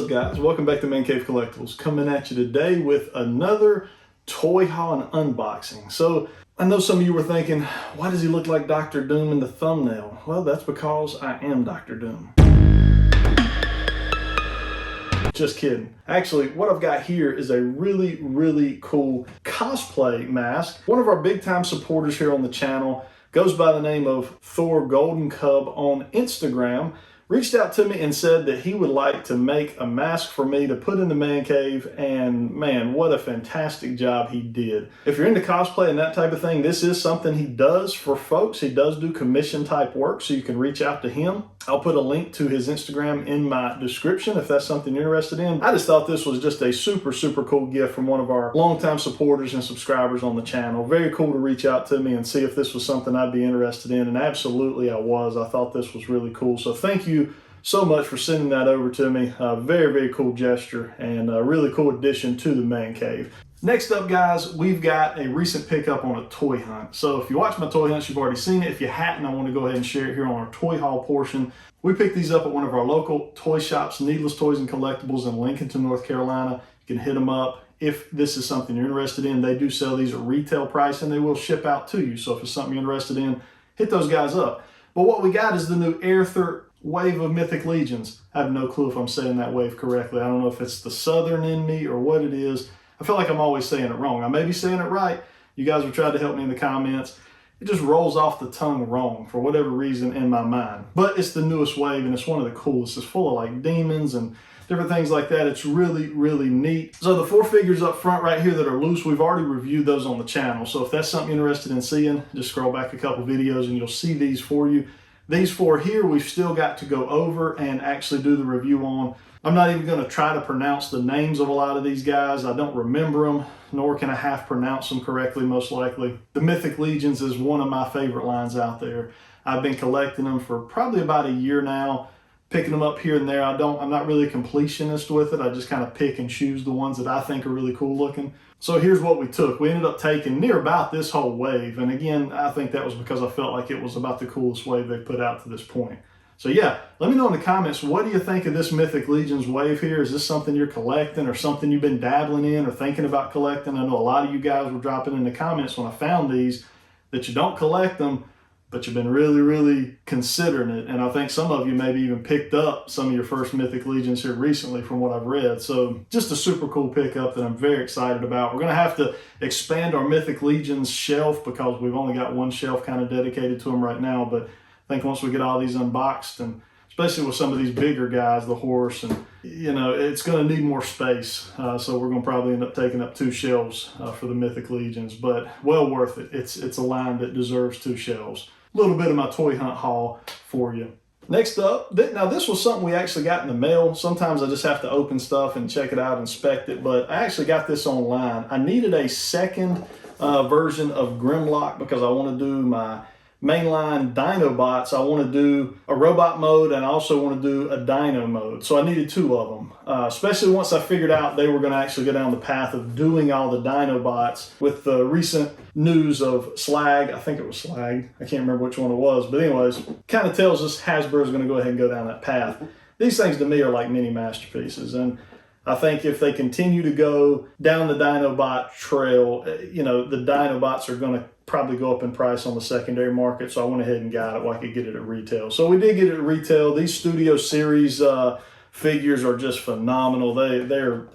guys? Welcome back to ManCave Collectibles. Coming at you today with another toy haul and unboxing. So I know some of you were thinking, why does he look like Dr. Doom in the thumbnail? Well, that's because I am Dr. Doom. Just kidding. Actually, what I've got here is a really cool cosplay mask. One of our big time supporters here on the channel goes by the name of Thor Golden Cub on Instagram. Reached out to me and said that he would like to make a mask for me to put in the man cave, and man, what a fantastic job he did. If you're into cosplay and that type of thing, this is something he does for folks. He does do commission type work, so you can reach out to him. I'll put a link to his Instagram in my description if that's something you're interested in. I just thought this was just a super cool gift from one of our longtime supporters and subscribers on the channel. Very cool to reach out to me and see if this was something I'd be interested in, and absolutely I was. I thought this was really cool, so thank you so much for sending that over to me. Very cool gesture and a really cool addition to the man cave. Next up, guys, we've got a recent pickup on a toy hunt. So if you watch my toy hunts, you've already seen it. If you hadn't, I want to go ahead and share it here on our toy haul portion. We picked these up at one of our local toy shops, Needless Toys and Collectibles in Lincolnton, North Carolina. You can hit them up if this is something you're interested in. They do sell these at retail price and they will ship out to you. So if it's something you're interested in, hit those guys up. But what we got is the new Aether wave of Mythic Legions. I have no clue if I'm saying that wave correctly. I don't know if it's the Southern in me or what it is. I feel like I'm always saying it wrong. I may be saying it right. You guys will try to help me in the comments. It just rolls off the tongue wrong for whatever reason in my mind. But it's the newest wave and it's one of the coolest. It's full of like demons and different things like that. It's really neat. So the 4 figures up front right here that are loose, we've already reviewed those on the channel. So if that's something you're interested in seeing, just scroll back a couple videos and you'll see these for you. These 4 here, we've still got to go over and actually do the review on. I'm not even going to try to pronounce the names of a lot of these guys. I don't remember them, nor can I half pronounce them correctly, most likely. The Mythic Legions is one of my favorite lines out there. I've been collecting them for probably about a year now, picking them up here and there. I'm not really a completionist with it. I just kind of pick and choose the ones that I think are really cool looking. So here's what we took. We ended up taking near about this whole wave. And again, I think that was because I felt like it was about the coolest wave they put out to this point. So yeah, let me know in the comments, what do you think of this Mythic Legions wave here? Is this something you're collecting or something you've been dabbling in or thinking about collecting? I know a lot of you guys were dropping in the comments when I found these that you don't collect them, but you've been really considering it. And I think some of you maybe even picked up some of your first Mythic Legions here recently from what I've read. So just a super cool pickup that I'm very excited about. We're gonna have to expand our Mythic Legions shelf because we've only got one shelf kind of dedicated to them right now. But I think once we get all these unboxed, and especially with some of these bigger guys, the horse, and you know, it's gonna need more space. So we're gonna probably end up taking up 2 shelves for the Mythic Legions, but well worth it. It's a line that deserves 2 shelves. A little bit of my toy hunt haul for you. Next up, now this was something we actually got in the mail. Sometimes I just have to open stuff and check it out, inspect it, but I actually got this online. I needed a second version of Grimlock because I want to do my mainline Dinobots. I want to do a robot mode and I also want to do a dino mode. So I needed 2 of them, especially once I figured out they were going to actually go down the path of doing all the Dinobots with the recent news of Slag. I think it was Slag. I can't remember which one it was. But anyways, kind of tells us Hasbro is going to go ahead and go down that path. These things to me are like mini masterpieces. And I think if they continue to go down the Dinobot trail, you know, the Dinobots are going to probably go up in price on the secondary market. So I went ahead and got it while I could get it at retail. So we did get it at retail. These Studio Series figures are just phenomenal. They're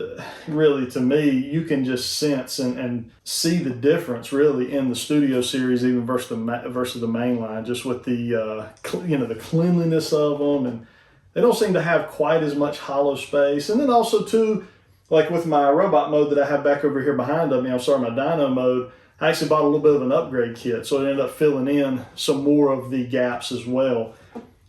really, to me, you can just sense and see the difference really in the Studio Series even versus the main line, just with the you know, the cleanliness of them, and they don't seem to have quite as much hollow space. And then also too, like with my robot mode that I have back over here behind me, I'm sorry, my dino mode, I actually bought a little bit of an upgrade kit, so it ended up filling in some more of the gaps as well.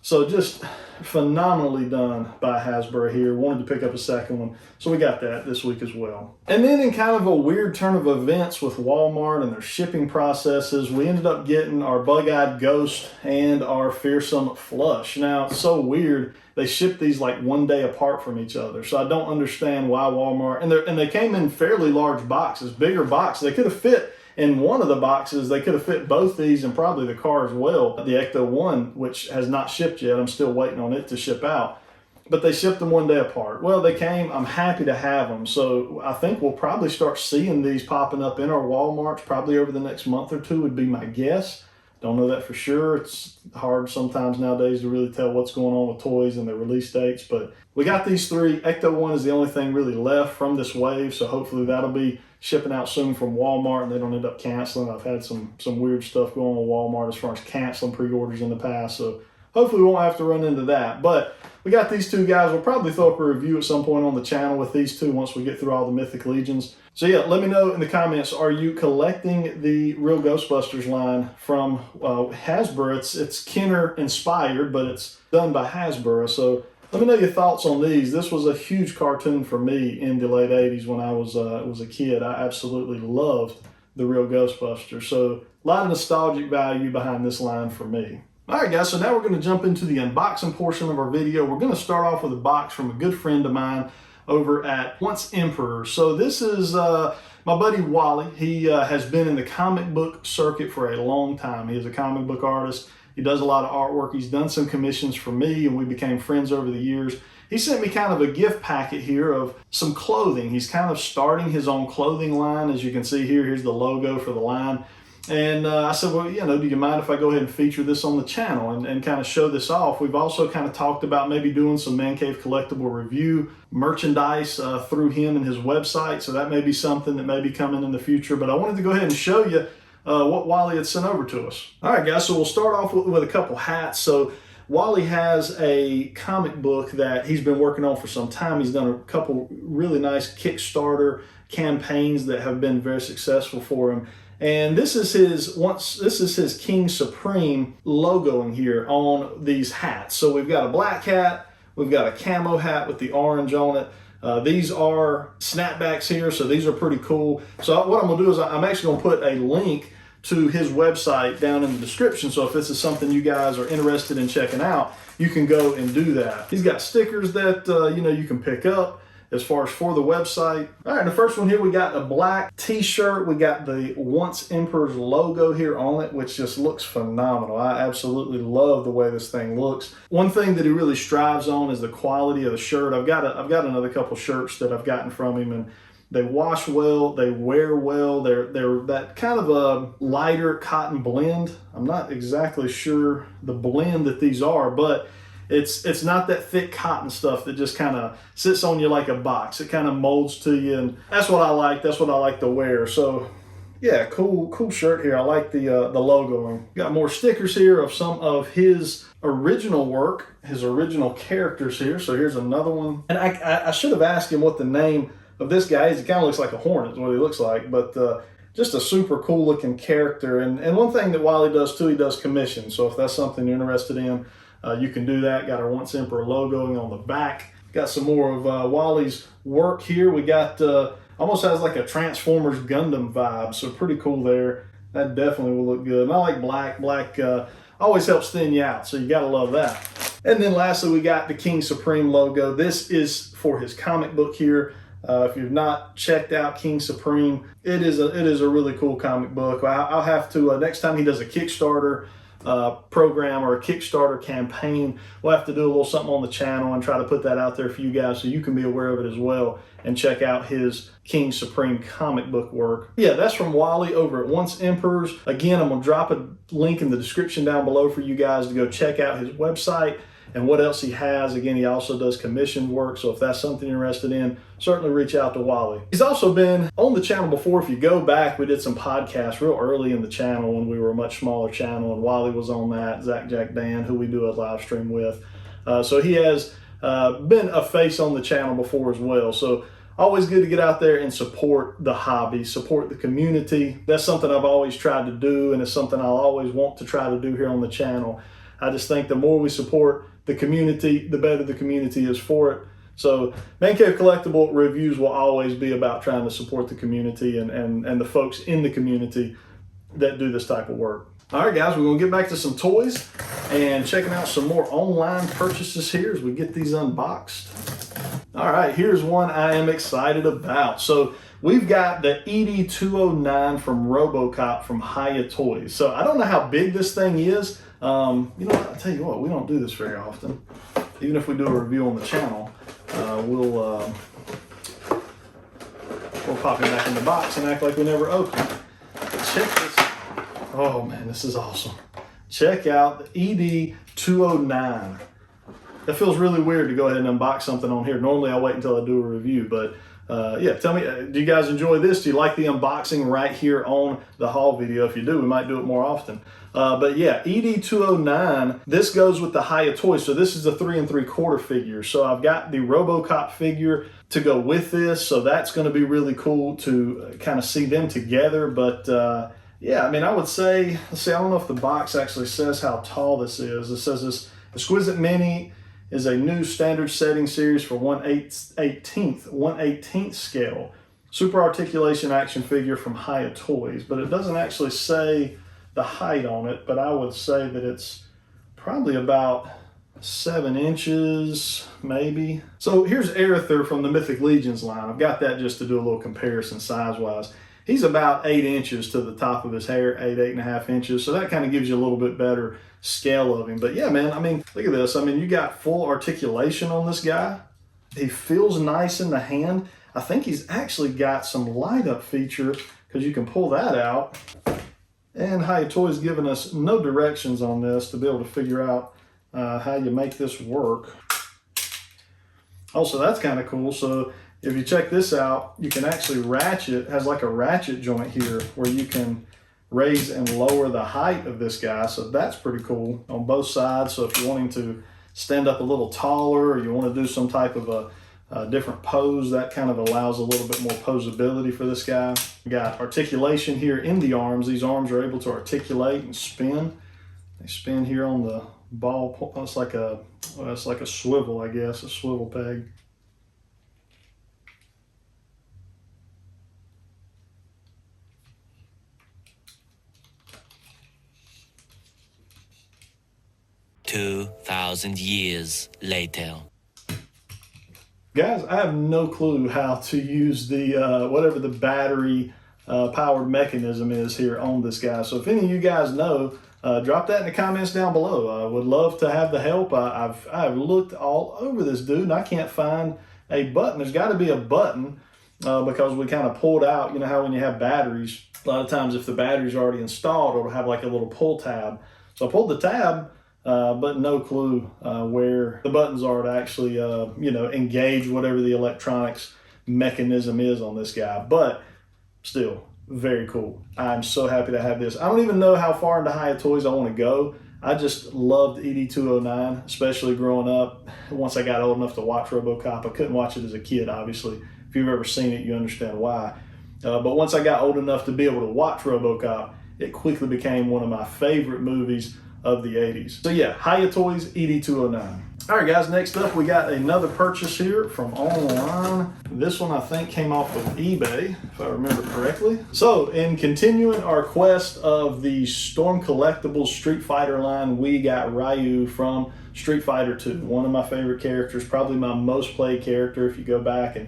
So just phenomenally done by Hasbro here. Wanted to pick up a second one, so we got that this week as well. And then in kind of a weird turn of events with Walmart and their shipping processes, we ended up getting our Bug-Eyed Ghost and our Fearsome Flush. Now, it's so weird. They ship these like 1 day apart from each other, so I don't understand why Walmart, and they came in fairly large boxes, bigger boxes. They could have fit in one of the boxes, they could have fit both these and probably the car as well. The Ecto 1, which has not shipped yet, I'm still waiting on it to ship out. but they shipped them one day apart. Well, they came. I'm happy to have them. So I think we'll probably start seeing these popping up in our Walmarts probably over the next month or two would be my guess. Don't know that for sure. It's hard sometimes nowadays to really tell what's going on with toys and their release dates, but we got these three. Ecto-1 is the only thing really left from this wave, so hopefully that'll be shipping out soon from Walmart and they don't end up canceling. I've had some weird stuff going on with Walmart as far as canceling pre-orders in the past, so hopefully we won't have to run into that. But we got these two guys. We'll probably throw up a review at some point on the channel with these two once we get through all the Mythic Legions. So yeah, let me know in the comments, are you collecting the Real Ghostbusters line from Hasbro? It's Kenner inspired, but it's done by Hasbro. So let me know your thoughts on these. This was a huge cartoon for me in the late 80s when I was a kid. I absolutely loved the Real Ghostbusters. So a lot of nostalgic value behind this line for me. All right, guys, so now we're going to jump into the unboxing portion of our video. We're going to start off with a box from a good friend of mine over at Once Emperor. So this is my buddy Wally. He has been in the comic book circuit for a long time. He is a comic book artist. He does a lot of artwork. He's done some commissions for me, and we became friends over the years. He sent me kind of a gift packet here of some clothing. He's kind of starting his own clothing line. As you can see here, here's the logo for the line. And I said, well, you know, do you mind if I go ahead and feature this on the channel and kind of show this off? We've also kind of talked about maybe doing some ManCave Collectible review merchandise through him and his website. So that may be something that may be coming in the future. But I wanted to go ahead and show you what Wally had sent over to us. All right, guys, so we'll start off with a couple hats. So Wally has a comic book that he's been working on for some time. He's done a couple really nice Kickstarter campaigns that have been very successful for him. And this is his King Supreme logoing here on these hats. So we've got a black hat, we've got a camo hat with the orange on it. These are snapbacks here, so these are pretty cool. So what I'm gonna do is I'm actually gonna put a link to his website down in the description. So if this is something you guys are interested in checking out, you can go and do that. He's got stickers that you know, you can pick up as far as for the website. All right, the first one here, we got a black t-shirt. We got the Once Emperor's logo here on it, which just looks phenomenal. I absolutely love the way this thing looks. One thing that he really strives on is the quality of the shirt. I've got another couple shirts that I've gotten from him, and they wash well, they wear well. They're that kind of a lighter cotton blend. I'm not exactly sure the blend that these are, but it's not that thick cotton stuff that just kind of sits on you like a box. It kind of molds to you, and that's what I like. That's what I like to wear. So yeah, cool shirt here. I like the logoing. Got more stickers here of some of his original work, his original characters here. So here's another one. And I should have asked him what the name of this guy is. He kind of looks like a hornet is what he looks like, but just a super cool looking character. And one thing that Wally does too, he does commissions. So if that's something you're interested in, you can do that. Got our Once Emperor logoing on the back. Got some more of Wally's work here. We got almost has like a Transformers Gundam vibe, so pretty cool there. That definitely will look good. And I like black. Black always helps thin you out, so you gotta love that. And then lastly, we got the King Supreme logo. This is for his comic book here. If you've not checked out King Supreme, it is a really cool comic book. I'll have to next time he does a Kickstarter program or a Kickstarter campaign, we'll have to do a little something on the channel and try to put that out there for you guys so you can be aware of it as well and check out his King Supreme comic book work. Yeah, that's from Wally over at Once Emperors. Again, I'm gonna drop a link in the description down below for you guys to go check out his website and what else he has. Again, he also does commissioned work, so if that's something you're interested in, certainly reach out to Wally. He's also been on the channel before. If you go back, we did some podcasts real early in the channel when we were a much smaller channel, and Wally was on that, Zach Jack Dan, who we do a live stream with. So he has been a face on the channel before as well. So always good to get out there and support the hobby, support the community. That's something I've always tried to do, and it's something I'll always want to try to do here on the channel. I just think the more we support the community, the better the community is for it. So ManCave Collectible reviews will always be about trying to support the community and the folks in the community that do this type of work. All right, guys, we're gonna get back to some toys and checking out some more online purchases here as we get these unboxed. All right, here's one I am excited about. So we've got the ED209 from RoboCop from Hiya Toys. So I don't know how big this thing is. You know, I'll tell you what, we don't do this very often. even if we do a review on the channel, we'll pop it back in the box and act like we never opened it. Check this. Oh man, this is awesome. Check out the ED209. That feels really weird to go ahead and unbox something on here. Normally I wait until I do a review, but yeah, tell me, do you guys enjoy this? Do you like the unboxing right here on the haul video? If you do, we might do it more often. But yeah, ED209, this goes with the Hutt toy. So this is a 3 3/4 figure. So I've got the RoboCop figure to go with this. So that's going to be really cool to kind of see them together. But yeah, I mean, I would say, let's see, I don't know if the box actually says how tall this is. It says this Exquisite Mini is a new standard setting series for 1/18th scale. Super articulation action figure from Hutt Toys, but it doesn't actually say the height on it, but I would say that it's probably about 7 inches, maybe. So here's Arethyr from the Mythic Legions line. I've got that just to do a little comparison size-wise. He's about 8 inches to the top of his hair, 8.5 inches. So that kind of gives you a little bit better scale of him. But yeah, man, I mean, look at this. I mean, you got full articulation on this guy. He feels nice in the hand. I think he's actually got some light up feature because you can pull that out. And Hutt Toys giving us no directions on this to be able to figure out how you make this work. Also, that's kind of cool. So if you check this out, you can actually ratchet. It has like a ratchet joint here where you can raise and lower the height of this guy. So that's pretty cool on both sides. So if you're wanting to stand up a little taller or you want to do some type of a different pose, that kind of allows a little bit more posability for this guy. We got articulation here in the arms. These arms are able to articulate and spin. They spin here on the ball. It's like a swivel, I guess, a swivel peg. "2,000 years later." Guys, I have no clue how to use the whatever the battery powered mechanism is here on this guy. So if any of you guys know, drop that in the comments down below. I would love to have the help. I've looked all over this dude and I can't find a button. There's got to be a button because we kind of pulled out, you know how when you have batteries, a lot of times if the battery's already installed, it'll have like a little pull tab. So I pulled the tab, but no clue where the buttons are to actually, you know, engage whatever the electronics mechanism is on this guy. But still, very cool. I'm so happy to have this. I don't even know how far into Hutt Toys I want to go. I just loved ED209, especially growing up. Once I got old enough to watch RoboCop, I couldn't watch it as a kid, obviously. If you've ever seen it, you understand why. But once I got old enough to be able to watch RoboCop, it quickly became one of my favorite movies of the 80s. So yeah, Hutt Toys ED209. All right, guys, next up, we got another purchase here from online. This one, I think, came off of eBay, if I remember correctly. So in continuing our quest of the Storm Collectibles Street Fighter line, we got Ryu from Street Fighter 2. One of my favorite characters, probably my most played character if you go back and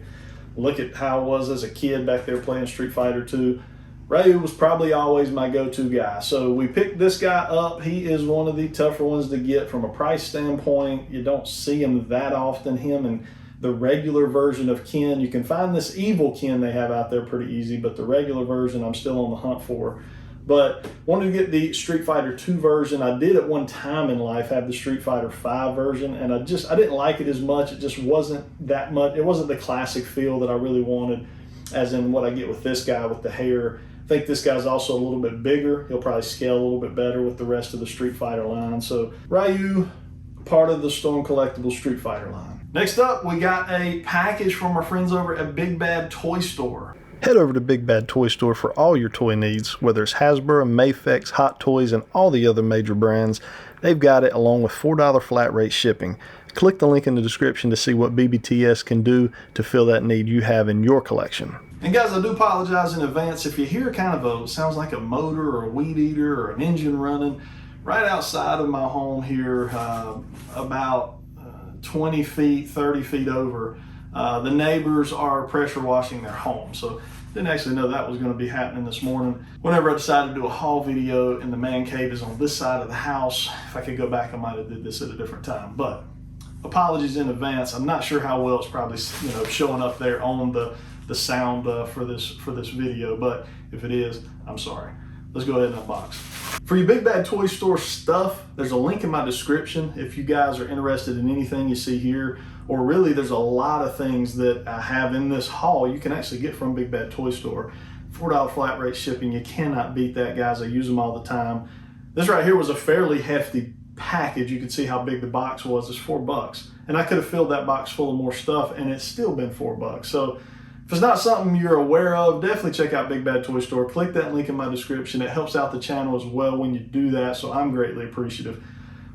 look at how I was as a kid back there playing Street Fighter 2. Ryu was probably always my go-to guy. So we picked this guy up. He is one of the tougher ones to get from a price standpoint. You don't see him that often. Him and the regular version of Ken. You can find this evil Ken they have out there pretty easy, but the regular version I'm still on the hunt for. But wanted to get the Street Fighter 2 version. I did at one time in life have the Street Fighter 5 version, and I didn't like it as much. It just wasn't that much. It wasn't the classic feel that I really wanted, as in what I get with this guy with the hair. I think this guy's also a little bit bigger. He'll probably scale a little bit better with the rest of the Street Fighter line. So Ryu, part of the Storm Collectible Street Fighter line. Next up, we got a package from our friends over at Big Bad Toy Store. Head over to Big Bad Toy Store for all your toy needs, whether it's Hasbro, Mafex, Hot Toys, and all the other major brands. They've got it along with $4 flat rate shipping. Click the link in the description to see what BBTS can do to fill that need you have in your collection. And guys, I do apologize in advance if you hear kind of sounds like a motor or a weed eater or an engine running right outside of my home here, about 20 feet, 30 feet over. The neighbors are pressure washing their home. So didn't actually know that was going to be happening this morning. Whenever I decided to do a haul video and the man cave is on this side of the house, if I could go back, I might have did this at a different time. But apologies in advance. I'm not sure how well it's probably showing up there on the sound for this video, but if it is, I'm sorry. Let's go ahead and unbox. For your Big Bad Toy Store stuff, there's a link in my description if you guys are interested in anything you see here, or really there's a lot of things that I have in this haul you can actually get from Big Bad Toy Store. $4 flat rate shipping, you cannot beat that, guys. I use them all the time. This right here was a fairly hefty package. You can see how big the box was. It's $4, and I could have filled that box full of more stuff and it's still been $4. So if it's not something you're aware of, definitely check out Big Bad Toy Store. Click that link in my description. It helps out the channel as well when you do that, so I'm greatly appreciative.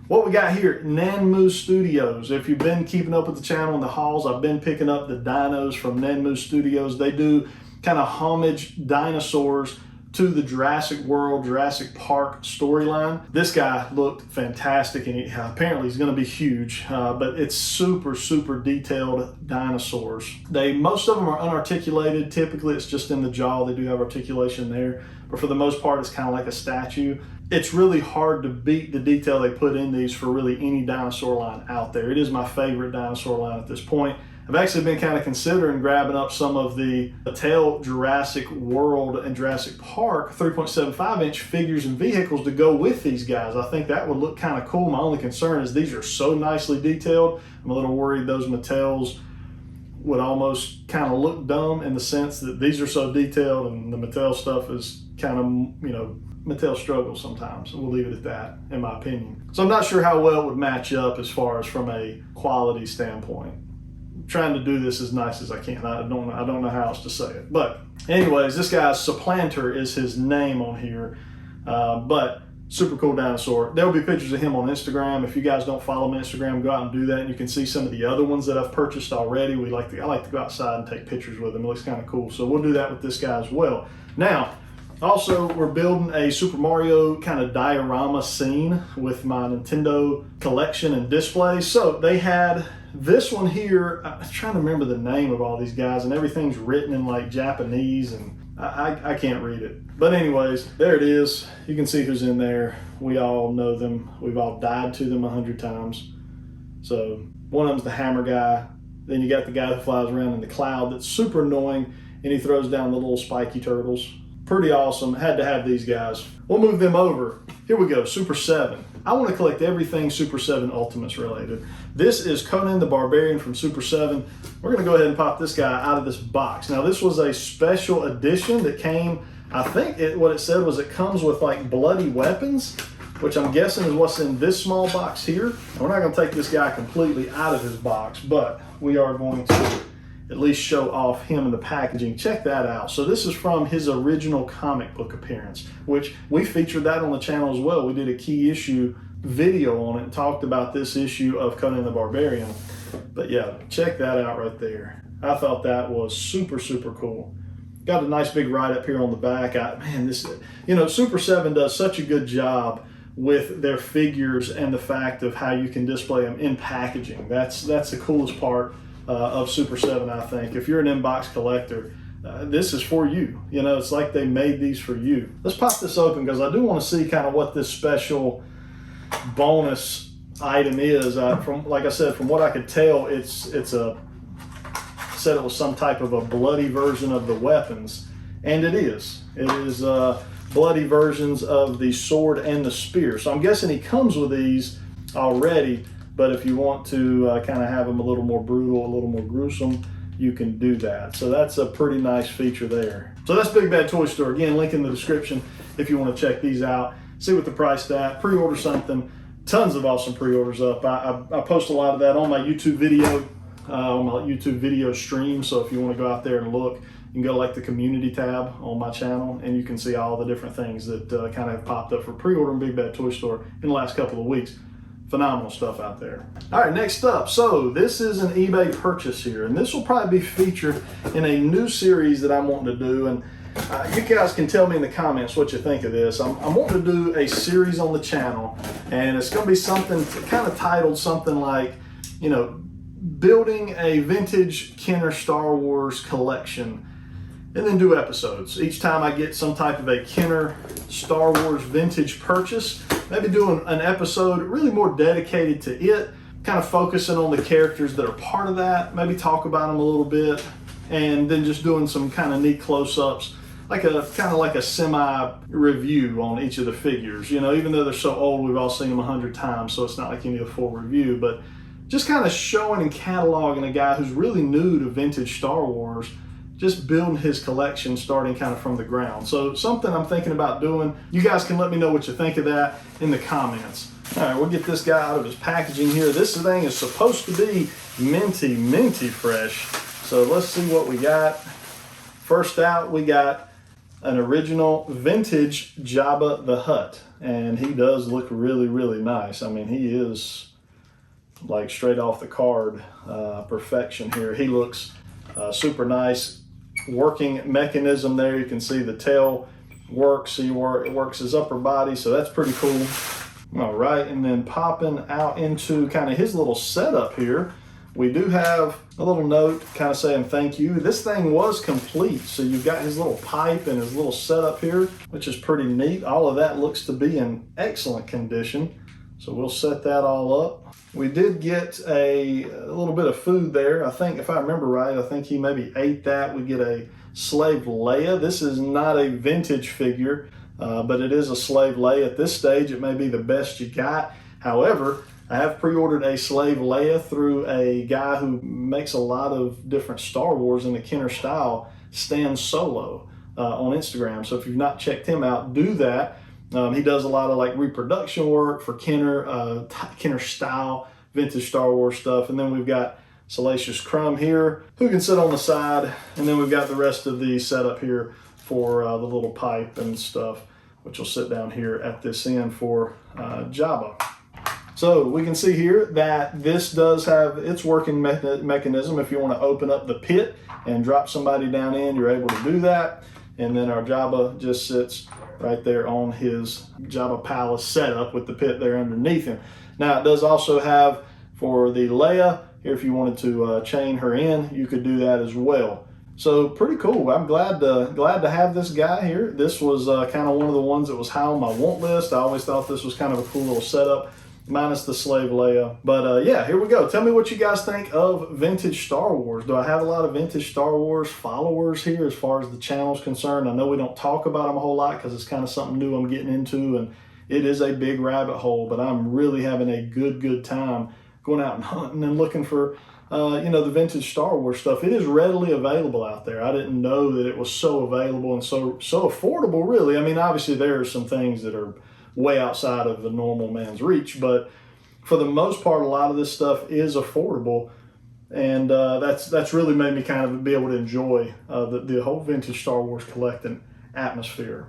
What we got here, MOTU Studios. If you've been keeping up with the channel and the hauls, I've been picking up the dinos from MOTU Studios. They do kind of homage dinosaurs to the Jurassic World, Jurassic Park storyline. This guy looked fantastic, and apparently he's gonna be huge, but it's super, super detailed dinosaurs. Most of them are unarticulated. Typically it's just in the jaw. They do have articulation there, but for the most part it's kind of like a statue. It's really hard to beat the detail they put in these for really any dinosaur line out there. It is my favorite dinosaur line at this point. I've actually been kind of considering grabbing up some of the Mattel Jurassic World and Jurassic Park 3.75 inch figures and vehicles to go with these guys. I think that would look kind of cool. My only concern is these are so nicely detailed. I'm a little worried those Mattels would almost kind of look dumb in the sense that these are so detailed, and the Mattel stuff is kind of, Mattel struggles sometimes. We'll leave it at that, in my opinion. So I'm not sure how well it would match up as far as from a quality standpoint. Trying to do this as nice as I can. I don't know how else to say it. But anyways, this guy's Supplanter is his name on here. But super cool dinosaur. There will be pictures of him on Instagram. If you guys don't follow me on Instagram, go out and do that. And you can see some of the other ones that I've purchased already. I like to go outside and take pictures with him. It looks kind of cool. So we'll do that with this guy as well. Now, also, we're building a Super Mario kind of diorama scene with my Nintendo collection and display. So they had this one here. I'm trying to remember the name of all these guys, and everything's written in like Japanese, and I can't read it. But anyways, there it is. You can see who's in there. We all know them. We've all died to them 100 times. So one of them's the hammer guy. Then you got the guy that flies around in the cloud that's super annoying, and he throws down the little spiky turtles. Pretty awesome. Had to have these guys. We'll move them over. Here we go, Super 7. I want to collect everything Super 7 Ultimates related. This is Conan the Barbarian from Super 7. We're going to go ahead and pop this guy out of this box. Now, this was a special edition that came, I think what it said was it comes with like bloody weapons, which I'm guessing is what's in this small box here. And we're not going to take this guy completely out of his box, but we are going to at least show off him in the packaging. Check that out. So this is from his original comic book appearance, which we featured that on the channel as well. We did a key issue video on it and talked about this issue of Conan the Barbarian. But yeah, check that out right there. I thought that was super, super cool. Got a nice big write up here on the back. Super 7 does such a good job with their figures and the fact of how you can display them in packaging. That's the coolest part of Super 7, I think. If you're an inbox collector, this is for you. It's like they made these for you. Let's pop this open because I do want to see kind of what this special bonus item is. Like I said, from what I could tell, it said it was some type of a bloody version of the weapons, and it is. It is bloody versions of the sword and the spear. So I'm guessing he comes with these already. But if you want to kind of have them a little more brutal, a little more gruesome, you can do that. So that's a pretty nice feature there. So that's Big Bad Toy Store. Again, link in the description if you want to check these out. See what the price at. Pre-order something. Tons of awesome pre-orders up. I post a lot of that on my YouTube video, on my YouTube video stream. So if you want to go out there and look, you can go to like the community tab on my channel, and you can see all the different things that kind of have popped up for pre-order in Big Bad Toy Store in the last couple of weeks. Phenomenal stuff out there. All right, next up. So this is an eBay purchase here, and this will probably be featured in a new series that I'm wanting to do. And you guys can tell me in the comments what you think of this. I'm wanting to do a series on the channel, and it's going to be something kind of titled something like, building a vintage Kenner Star Wars collection, and then do episodes. Each time I get some type of a Kenner Star Wars vintage purchase, maybe doing an episode really more dedicated to it, kind of focusing on the characters that are part of that, maybe talk about them a little bit, and then just doing some kind of neat close-ups, like a kind of like a semi-review on each of the figures. You know, even though they're so old, we've all seen them 100 times, so it's not like you need a full review, but just kind of showing and cataloging a guy who's really new to vintage Star Wars, just building his collection starting kind of from the ground. So something I'm thinking about doing. You guys can let me know what you think of that in the comments. All right, we'll get this guy out of his packaging here. This thing is supposed to be minty fresh. So let's see what we got. First out, we got an original vintage Jabba the Hutt. And he does look really, really nice. I mean, he is like straight off the card perfection here. He looks super nice. Working mechanism there. You can see the tail works. It works his upper body, so that's pretty cool. All right, and then popping out into kind of his little setup here, we do have a little note kind of saying thank you. This thing was complete, so you've got his little pipe and his little setup here, which is pretty neat. All of that looks to be in excellent condition, so we'll set that all up. We did get a little bit of food there. I think, if I remember right, I think he maybe ate that. We get a slave Leia. This is not a vintage figure, but it is a slave Leia. At this stage, it may be the best you got. However, I have pre-ordered a slave Leia through a guy who makes a lot of different Star Wars in the Kenner style, Stan Solo, on Instagram. So if you've not checked him out, do that. He does a lot of like reproduction work for Kenner, Kenner style vintage Star Wars stuff. And then we've got Salacious Crumb here, who can sit on the side. And then we've got the rest of the setup here for the little pipe and stuff, which will sit down here at this end for Jabba. So we can see here that this does have its working mechanism. If you want to open up the pit and drop somebody down in, you're able to do that. And then our Jabba just sits right there on his Jabba Palace setup with the pit there underneath him. Now it does also have for the Leia here, if you wanted to chain her in, you could do that as well. So pretty cool. I'm glad to have this guy here. This was kind of one of the ones that was high on my want list. I always thought this was kind of a cool little setup, minus the slave Leia. But yeah, here we go. Tell me what you guys think of vintage Star Wars. Do I have a lot of vintage Star Wars followers here as far as the channel is concerned? I know we don't talk about them a whole lot because it's kind of something new I'm getting into, and it is a big rabbit hole, but I'm really having a good time going out and hunting and looking for the vintage Star Wars stuff. It is readily available out there. I didn't know that it was so available and so affordable, really. I mean, obviously there are some things that are way outside of the normal man's reach, but for the most part, a lot of this stuff is affordable, and that's really made me kind of be able to enjoy the whole vintage Star Wars collecting atmosphere.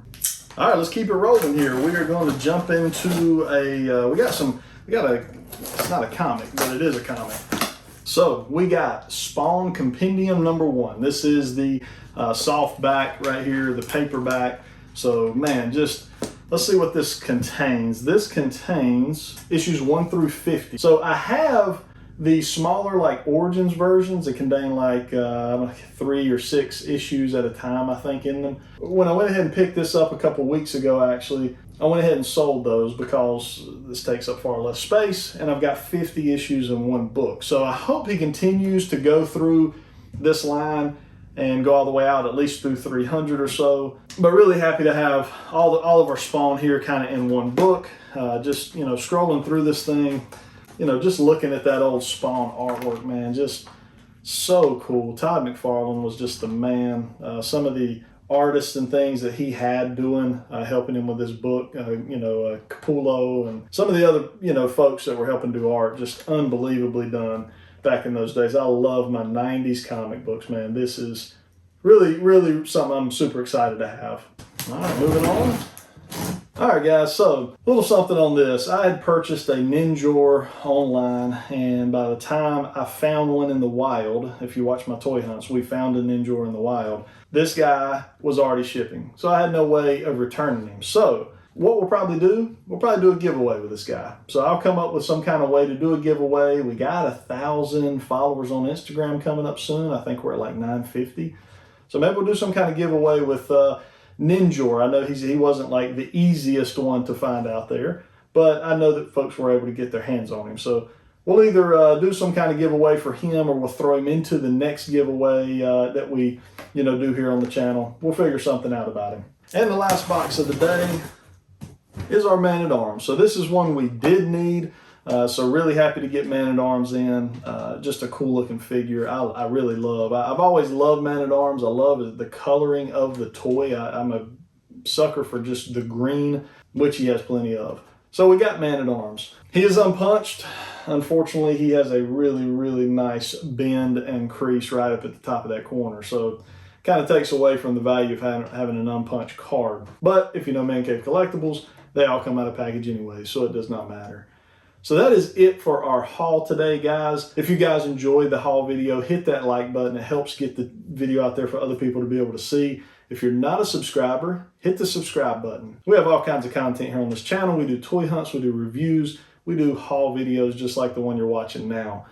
All right, let's keep it rolling here. We are going to jump into it's not a comic, but it is a comic. So we got Spawn Compendium #1. This is the soft back right here, the paperback. So man, let's see what this contains. This contains issues 1 through 50. So I have the smaller like Origins versions that contain like 3 or 6 issues at a time, I think, in them. When I went ahead and picked this up a couple weeks ago, actually, I went ahead and sold those because this takes up far less space, and I've got 50 issues in one book. So I hope he continues to go through this line and go all the way out at least through 300 or so. But really happy to have all of our Spawn here kind of in one book. Just scrolling through this thing, just looking at that old Spawn artwork, man, just so cool. Todd McFarlane was just the man. Some of the artists and things that he had doing, helping him with his book, Capullo, and some of the other, folks that were helping do art, just unbelievably done back in those days. I love my 90s comic books, man. This is really, really something I'm super excited to have. All right, moving on. All right, guys, so a little something on this. I had purchased a Ninjor online, and by the time I found one in the wild, if you watch my toy hunts, we found a Ninjor in the wild. This guy was already shipping, so I had no way of returning him. So what we'll probably do a giveaway with this guy. So I'll come up with some kind of way to do a giveaway. We got 1,000 followers on Instagram coming up soon. I think we're at like 950. So maybe we'll do some kind of giveaway with Ninjor. I know he wasn't like the easiest one to find out there, but I know that folks were able to get their hands on him. So We'll either do some kind of giveaway for him, or we'll throw him into the next giveaway that we, do here on the channel. We'll figure something out about him. And the last box of the day is our Man-at-Arms. So this is one we did need. So really happy to get Man-at-Arms in. Just a cool looking figure. I really love. I've always loved Man-at-Arms. I love the coloring of the toy. I'm a sucker for just the green, which he has plenty of. So we got Man-at-Arms. He is unpunched. Unfortunately, he has a really, really nice bend and crease right up at the top of that corner. So kind of takes away from the value of having an unpunched card. But if you know ManCave Collectibles, they all come out of package anyway, so it does not matter. So that is it for our haul today, guys. If you guys enjoyed the haul video, hit that like button. It helps get the video out there for other people to be able to see. If you're not a subscriber, hit the subscribe button. We have all kinds of content here on this channel. We do toy hunts, we do reviews, we do haul videos just like the one you're watching now.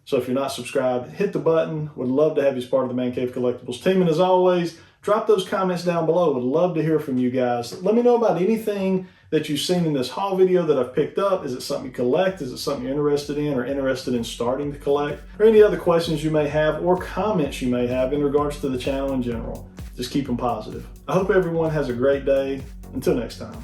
So if you're not subscribed, hit the button. Would love to have you as part of the ManCave Collectibles team. And as always, drop those comments down below. Would love to hear from you guys. Let me know about anything that you've seen in this haul video that I've picked up. Is it something you collect? Is it something you're interested in or interested in starting to collect? Or any other questions you may have or comments you may have in regards to the channel in general. Just keep them positive. I hope everyone has a great day. Until next time.